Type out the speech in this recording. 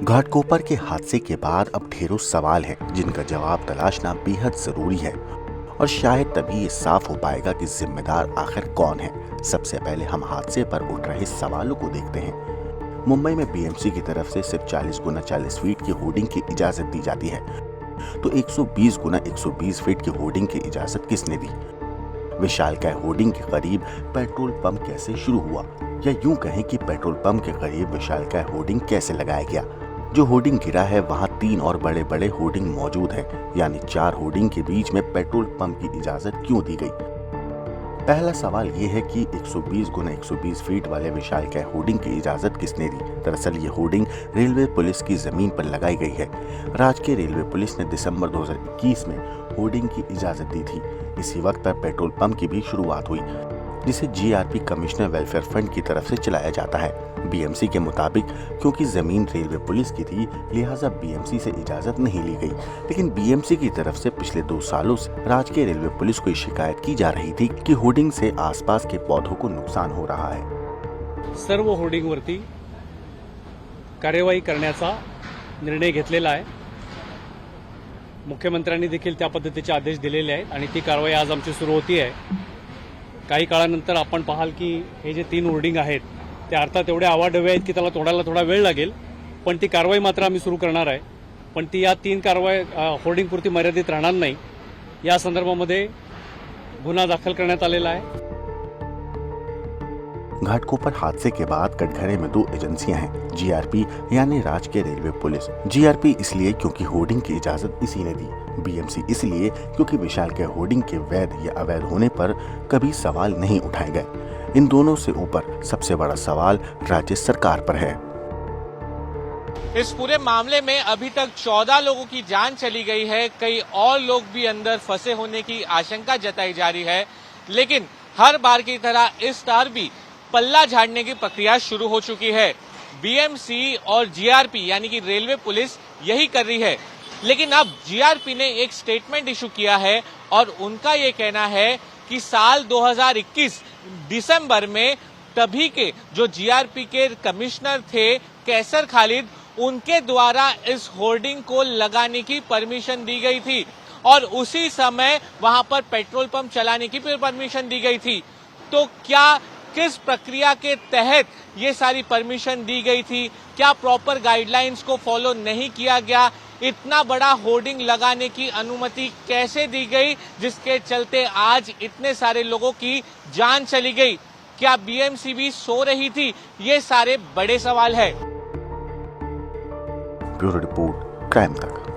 घाटकोपर के हादसे के बाद अब ढेरों सवाल हैं जिनका जवाब तलाशना बेहद जरूरी है और शायद तभी ये साफ हो पाएगा कि जिम्मेदार आखिर कौन है। सबसे पहले हम हादसे पर उठ रहे सवालों को देखते हैं। मुंबई में बीएमसी की तरफ से सिर्फ 40 गुना 40 फीट की होर्डिंग की इजाजत दी जाती है, तो 120 गुना 120 फीट की होर्डिंग की इजाजत किसने दी? विशालकाय होर्डिंग के करीब पेट्रोल पंप कैसे शुरू हुआ, या यूं कहें कि पेट्रोल पंप के करीब विशालकाय होर्डिंग कैसे लगाया गया? जो होर्डिंग गिरा है वहां 3 और बड़े बड़े होर्डिंग मौजूद हैं, यानी 4 होर्डिंग के बीच में पेट्रोल पंप की इजाजत क्यों दी गई? पहला सवाल ये है कि 120 गुना 120 फीट वाले विशालकाय होर्डिंग की इजाजत किसने दी? दरअसल ये होर्डिंग रेलवे पुलिस की जमीन पर लगाई गई है। राजकीय रेलवे पुलिस ने दिसंबर 2021 में होर्डिंग की इजाजत दी थी। इसी वक्त पर पेट्रोल पंप की भी शुरुआत हुई, जिसे जीआरपी कमिश्नर वेलफेयर फंड की तरफ से चलाया जाता है। बीएमसी के मुताबिक क्योंकि जमीन रेलवे पुलिस की थी, लिहाजा बीएमसी से इजाजत नहीं ली गई। लेकिन बीएमसी की तरफ से पिछले 2 सालों से राजकीय रेलवे पुलिस को शिकायत की जा रही थी कि होर्डिंग से आसपास के पौधों को नुकसान हो रहा है। सर्व होर्डिंगवरती कार्यवाही करण्याचा निर्णय घेतलेला आहे। मुख्यमंत्र्यांनी देखील त्या पद्धतीचे आदेश दिलेले आहेत आणि ती कारवाई आज आमची सुरू होती आहे। काही काळानंतर आपण पाहाल की हे जे 3 होर्डिंग आहेत ते अर्थात एवढे आवाढव्य आहेत की त्याला तोडायला थोडा वेळ लागेल, पण ती कारवाई मात्र आम्ही सुरू करणार आहे। पण ती या 3 कारवाई होर्डिंग पुरती मर्यादित राहणार नाही। या संदर्भामध्ये गुन्हा दाखल करण्यात आलेला आहे। घाटकोपर हादसे के बाद कटघरे में 2 एजेंसियां हैं, जीआरपी यानी राजकीय रेलवे पुलिस। जीआरपी इसलिए क्योंकि होर्डिंग की इजाजत इसी ने दी, बीएमसी इसलिए क्योंकि विशालकाय होर्डिंग के वैध या अवैध होने पर कभी सवाल नहीं उठाए गए। इन दोनों से ऊपर सबसे बड़ा सवाल राज्य सरकार पर है। इस पूरे मामले में अभी तक 14 लोगों की जान चली गई है। कई और लोग भी अंदर फंसे होने की आशंका जताई जा रही है, लेकिन हर बार की तरह इस बार भी पल्ला झाड़ने की प्रक्रिया शुरू हो चुकी है। बीएमसी और जीआरपी यानी कि रेलवे पुलिस यही कर रही है, लेकिन अब जीआरपी ने एक स्टेटमेंट इशू किया है और उनका ये कहना है कि साल 2021 दिसंबर में तभी के जो जीआरपी के कमिश्नर थे कैसर खालिद, उनके द्वारा इस होर्डिंग को लगाने की परमिशन दी गई थी और उसी समय वहां पर पेट्रोल पंप चलाने की भी परमिशन दी गई थी। तो क्या किस प्रक्रिया के तहत ये सारी परमिशन दी गई थी? क्या प्रॉपर गाइडलाइंस को फॉलो नहीं किया गया? इतना बड़ा होर्डिंग लगाने की अनुमति कैसे दी गई, जिसके चलते आज इतने सारे लोगों की जान चली गई? क्या बीएमसी भी सो रही थी? ये सारे बड़े सवाल है। ब्यूरो रिपोर्ट, क्राइम तक।